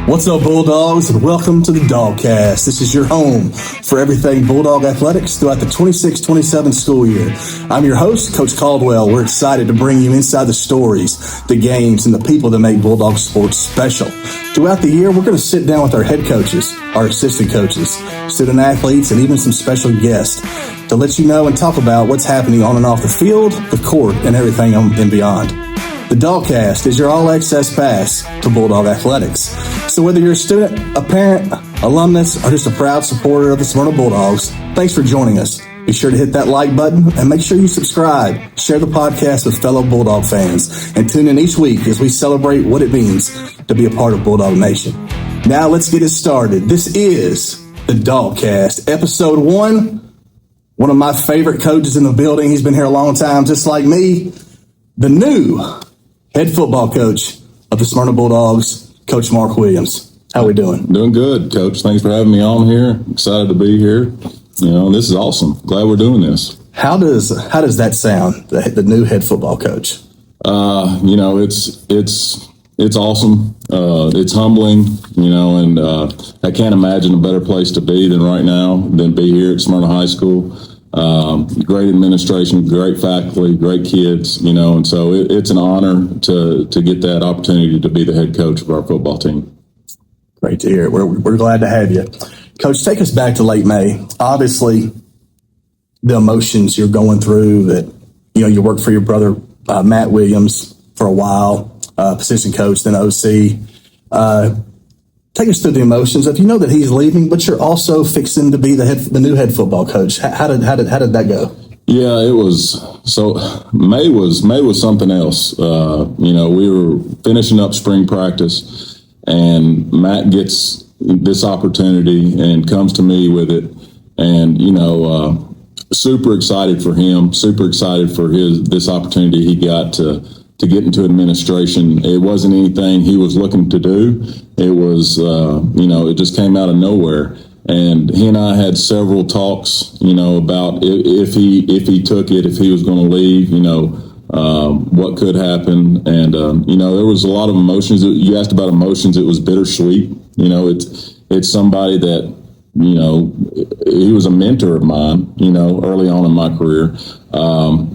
What's up, Bulldogs, and welcome to the Dawgcast. This is your home for everything Bulldog athletics throughout the 26-27 school year. I'm your host, Coach Caldwell. We're excited to bring you inside the stories, the games, and the people that make Bulldog sports special. Throughout the year, we're going to sit down with our head coaches, our assistant coaches, student athletes, and even some special guests to let you know and talk about what's happening on and off the field, the court, and everything and beyond. The Dawgcast is your all-access pass to Bulldog athletics. So whether you're a student, a parent, alumnus, or just a proud supporter of the Smyrna Bulldogs, thanks for joining us. Be sure to hit that like button and make sure you subscribe. Share the podcast with fellow Bulldog fans and tune in each week as we celebrate what it means to be a part of Bulldog Nation. Now let's get it started. This is the Dawgcast, episode 1. One of my favorite coaches in the building. He's been here a long time, just like me. The new head football coach of the Smyrna Bulldogs, Coach Mark Williams. How we doing? Doing good, Coach. Thanks for having me on here. Excited to be here. You know, this is awesome. Glad we're doing this. How does that sound? The new head football coach. You know, it's awesome. It's humbling. You know, and I can't imagine a better place to be than right now than be here at Smyrna High School. Great administration, great faculty, great kids, you know, and so it's an honor to get that opportunity to be the head coach of our football team. Great to hear. We're glad to have you. Coach, take us back to late May. Obviously, the emotions you're going through that, you know, you worked for your brother, Matt Williams, for a while, position coach, then OC. Take us through the emotions of, you know, that he's leaving, but you're also fixing to be the new head football coach. How did that go? Yeah, it was. So May was something else. You know, we were finishing up spring practice, and Matt gets this opportunity and comes to me with it, and you know, super excited for him. Super excited for this opportunity he got to get into administration. It wasn't anything he was looking to do. It was, you know, it just came out of nowhere. And he and I had several talks, you know, about if he took it, if he was going to leave, you know, what could happen. And, you know, there was a lot of emotions. You asked about emotions. It was bittersweet. You know, it's somebody that, you know, he was a mentor of mine, you know, early on in my career.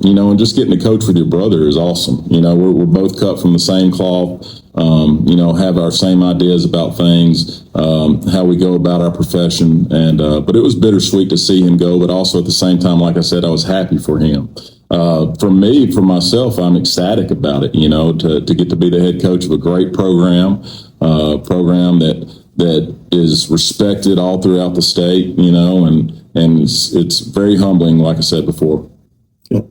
You know, and just getting to coach with your brother is awesome. You know, we're both cut from the same cloth, you know, have our same ideas about things, how we go about our profession. And, but it was bittersweet to see him go, but also at the same time, like I said, I was happy for him. For myself, I'm ecstatic about it, you know, to get to be the head coach of a great program that is respected all throughout the state, you know, and it's very humbling, like I said before. Yeah.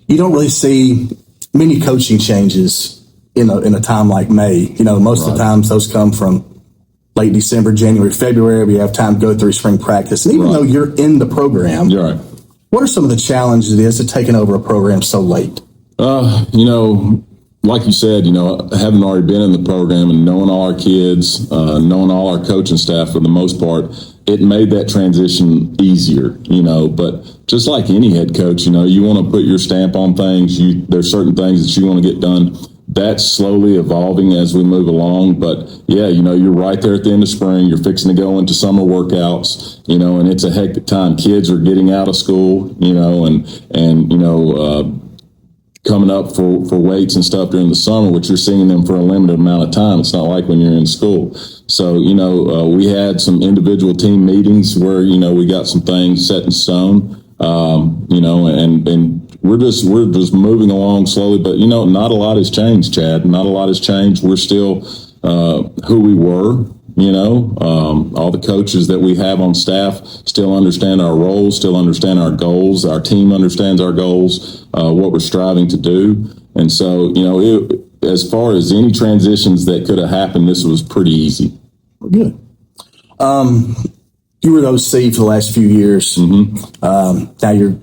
You don't really see many coaching changes in a time like May. You know, most of the times those come from late December, January, February. We have time to go through spring practice. And even though you're in the program, you're right. What are some of the challenges it is to taking over a program so late? You know, like you said, you know, having already been in the program and knowing all our kids, knowing all our coaching staff for the most part, it made that transition easier, you know. But just like any head coach, you know, you want to put your stamp on things. There's certain things that you want to get done. That's slowly evolving as we move along. But yeah, you know, you're right there at the end of spring. You're fixing to go into summer workouts, you know, and it's a hectic time. Kids are getting out of school, you know, and you know, coming up for weights and stuff during the summer, which you're seeing them for a limited amount of time. It's not like when you're in school. So, you know, we had some individual team meetings where, you know, we got some things set in stone, you know, and we're just moving along slowly. But, you know, not a lot has changed, Chad. Not a lot has changed. We're still who we were. You know, all the coaches that we have on staff still understand our roles, still understand our goals. Our team understands our goals, what we're striving to do. And so, you know, as far as any transitions that could have happened, this was pretty easy. Good. You were the OC for the last few years. Mm-hmm. Now you're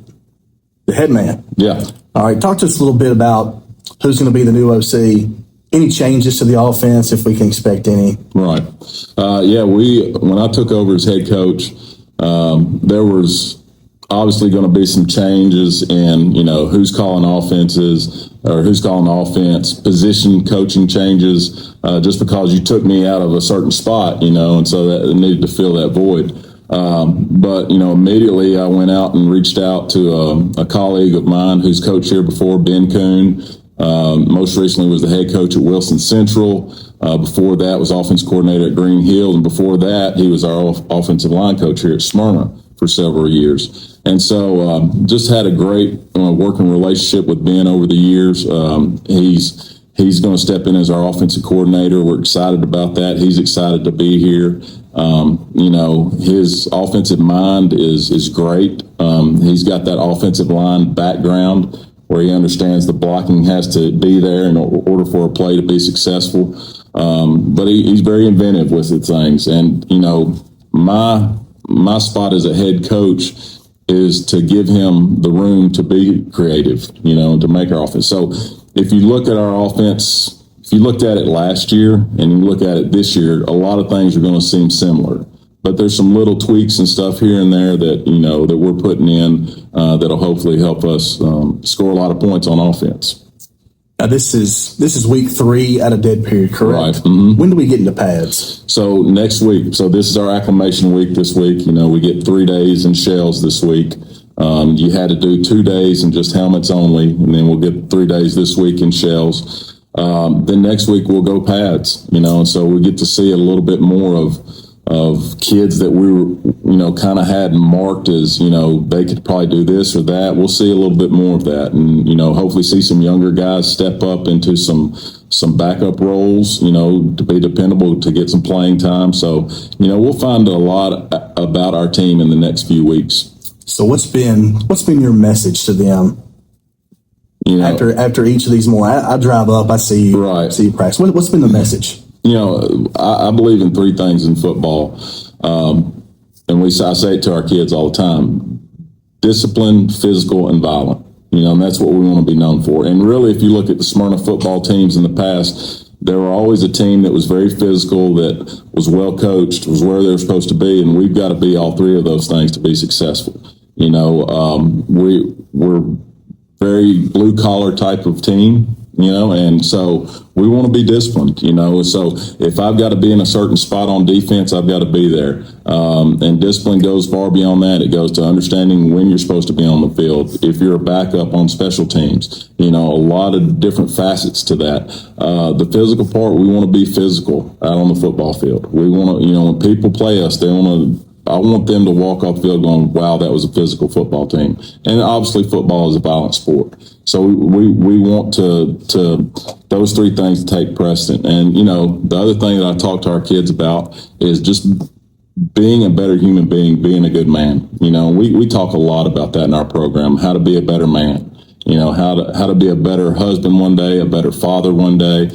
the head man. Yeah. All right. Talk to us a little bit about who's going to be the new OC. Any changes to the offense, if we can expect any? Right. Yeah, when I took over as head coach, there was obviously going to be some changes in, you know, who's calling offenses, or who's calling the offense, position coaching changes, just because you took me out of a certain spot, and so that needed to fill that void. But immediately I went out and reached out to a colleague of mine who's coached here before, Ben Kuhn. Most recently was the head coach at Wilson Central. Before that was offense coordinator at Green Hill, and before that he was our offensive line coach here at Smyrna for several years. And so just had a great working relationship with Ben over the years. He's going to step in as our offensive coordinator. We're excited about that. He's excited to be here. His offensive mind is great. He's got that offensive line background where he understands the blocking has to be there in order for a play to be successful. But he's very inventive with the things. And, my spot as a head coach is to give him the room to be creative, and to make our offense. So if you look at our offense, if you looked at it last year and you look at it this year, a lot of things are going to seem similar. But there's some little tweaks and stuff here and there that, that we're putting in that'll hopefully help us score a lot of points on offense. Now, this is week 3 at a dead period, correct? Right. Mm-hmm. When do we get into pads? So next week. So this is our acclimation week this week. We get 3 days in shells this week. You had to do 2 days in just helmets only, and then we'll get 3 days this week in shells. Then next week we'll go pads, and so we get to see a little bit more of kids that we were, kind of had marked as, they could probably do this or that. We'll see a little bit more of that, and, hopefully see some younger guys step up into some backup roles, to be dependable, to get some playing time. So, we'll find a lot about our team in the next few weeks. So what's been your message to them? After each of these more, I drive up, I see you, see you practice. What's been the message? I believe in 3 things in football, and I say it to our kids all the time: discipline, physical, and violent. And that's what we want to be known for. And really, if you look at the Smyrna football teams in the past, there were always a team that was very physical, that was well coached, was where they were supposed to be, and we've got to be all 3 of those things to be successful. We're very blue collar type of team. And so we want to be disciplined, so if I've got to be in a certain spot on defense, I've got to be there. And discipline goes far beyond that. It goes to understanding when you're supposed to be on the field. If you're a backup on special teams, a lot of different facets to that. The physical part, we want to be physical out on the football field. We want to, when people play us, I want them to walk off the field going, wow, that was a physical football team. And obviously football is a violent sport. So we want to those 3 things to take precedent. And, the other thing that I talk to our kids about is just being a better human being, being a good man. We talk a lot about that in our program, how to be a better man. How to be a better husband one day, a better father one day,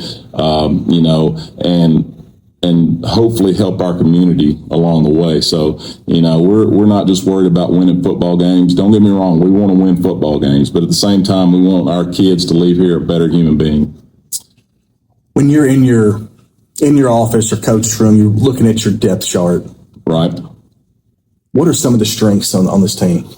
and hopefully help our community along the way. So, we're not just worried about winning football games. Don't get me wrong, we want to win football games, but at the same time, we want our kids to leave here a better human being. When you're in your office or coach's room, you're looking at your depth chart. Right. What are some of the strengths on this team?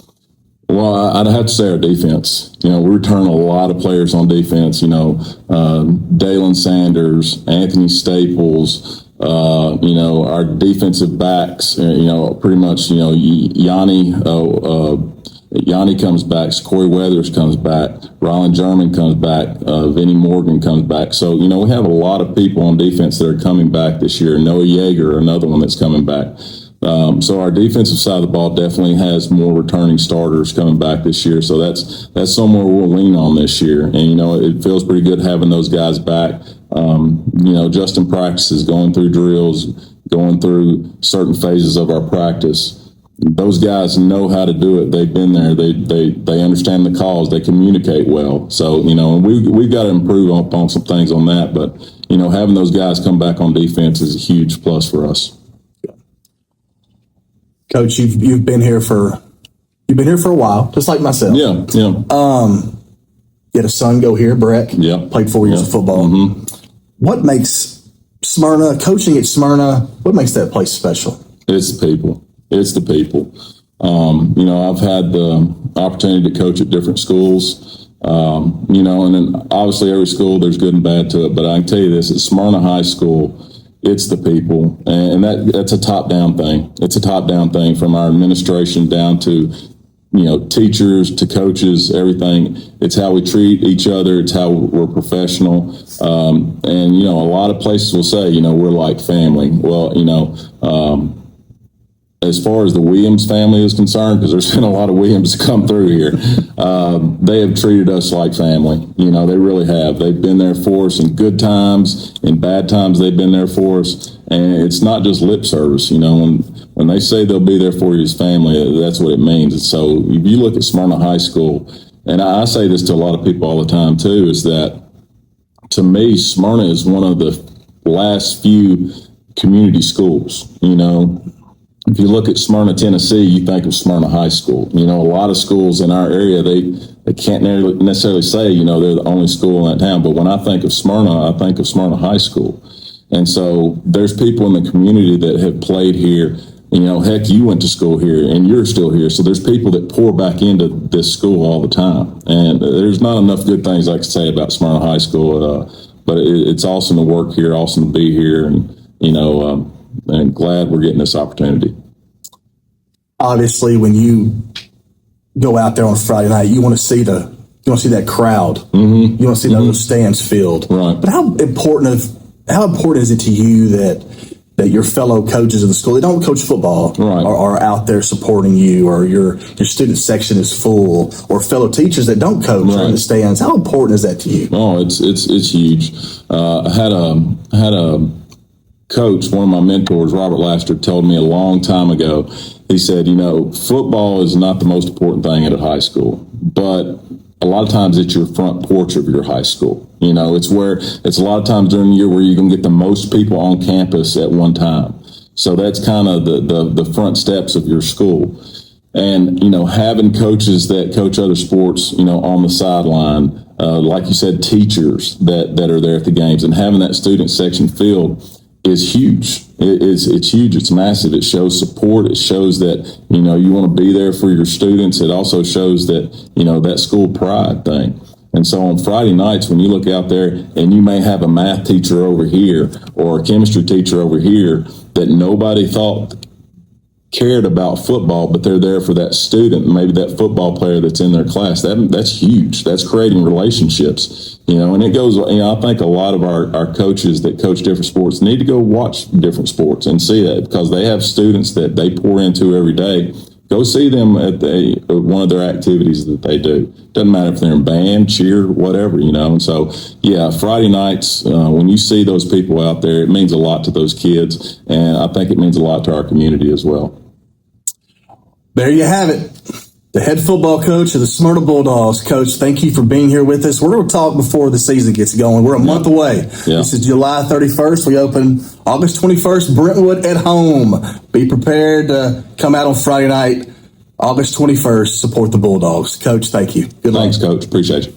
Well, I'd have to say our defense. We return a lot of players on defense. Dalen Sanders, Anthony Staples, our defensive backs, pretty much, Yanni comes back, Corey Weathers comes back, Rylan German comes back, Vinnie Morgan comes back. So, we have a lot of people on defense that are coming back this year. Noah Yeager, another one that's coming back. So our defensive side of the ball definitely has more returning starters coming back this year. So that's somewhere we'll lean on this year. And, it feels pretty good having those guys back. Just in practices, going through drills, going through certain phases of our practice. Those guys know how to do it. They've been there. They understand the calls. They communicate well. So, and we've got to improve on some things on that. But, having those guys come back on defense is a huge plus for us. Coach, you've been here for a while, just like myself. Yeah. You had a son go here, Breck. Yeah. Played 4 years of football. Mm-hmm. What makes Smyrna, coaching at Smyrna, what makes that place special? It's the people. It's the people. I've had the opportunity to coach at different schools. And then obviously every school, there's good and bad to it. But I can tell you this, at Smyrna High School, it's the people. And that's a top-down thing. It's a top-down thing from our administration down to, teachers to coaches, everything. It's how we treat each other. It's how we're professional. A lot of places will say, we're like family. Well, as far as the Williams family is concerned, because there's been a lot of Williams come through here, they have treated us like family. They really have. They've been there for us in good times, in bad times. They've been there for us, and it's not just lip service. When they say they'll be there for you as family, that's what it means. And so, if you look at Smyrna High School, and I say this to a lot of people all the time too, is that to me, Smyrna is one of the last few community schools. If you look at Smyrna, Tennessee, you think of Smyrna High School. A lot of schools in our area, they can't necessarily say, they're the only school in that town. But when I think of Smyrna, I think of Smyrna High School. And so there's people in the community that have played here. Heck, you went to school here and you're still here. So there's people that pour back into this school all the time. And there's not enough good things I can say about Smyrna High School. But it's awesome to work here, awesome to be here. And glad we're getting this opportunity. Obviously, when you go out there on Friday night, you want to see that crowd. Mm-hmm. You want to see those stands filled. Right. But how important is it to you that your fellow coaches of the school, they don't coach football, right, are out there supporting you, or your student section is full, or fellow teachers that don't coach are in the stands? How important is that to you? Oh, it's huge. I had a coach, one of my mentors, Robert Laster, told me a long time ago. He said, football is not the most important thing at a high school, but a lot of times it's your front porch of your high school. It's a lot of times during the year where you can get the most people on campus at one time. So that's kind of the front steps of your school. And, having coaches that coach other sports, on the sideline, like you said, teachers that are there at the games, and having that student section filled is huge. It's huge. It's massive. It shows support. It shows that, you want to be there for your students. It also shows that, that school pride thing. And so on Friday nights, when you look out there and you may have a math teacher over here or a chemistry teacher over here that nobody thought cared about football, but they're there for that student, maybe that football player that's in their class, that's huge. That's creating relationships, and it goes, I think a lot of our coaches that coach different sports need to go watch different sports and see that, because they have students that they pour into every day. Go see them at one of their activities that they do. Doesn't matter if they're in band, cheer, whatever, And so, Friday nights, when you see those people out there, it means a lot to those kids. And I think it means a lot to our community as well. There you have it. The head football coach of the Smyrna Bulldogs. Coach, thank you for being here with us. We're going to talk before the season gets going. We're a month away. Yeah. This is July 31st. We open August 21st, Brentwood at home. Be prepared to come out on Friday night, August 21st, support the Bulldogs. Coach, thank you. Good luck. Thanks, Coach. Appreciate you.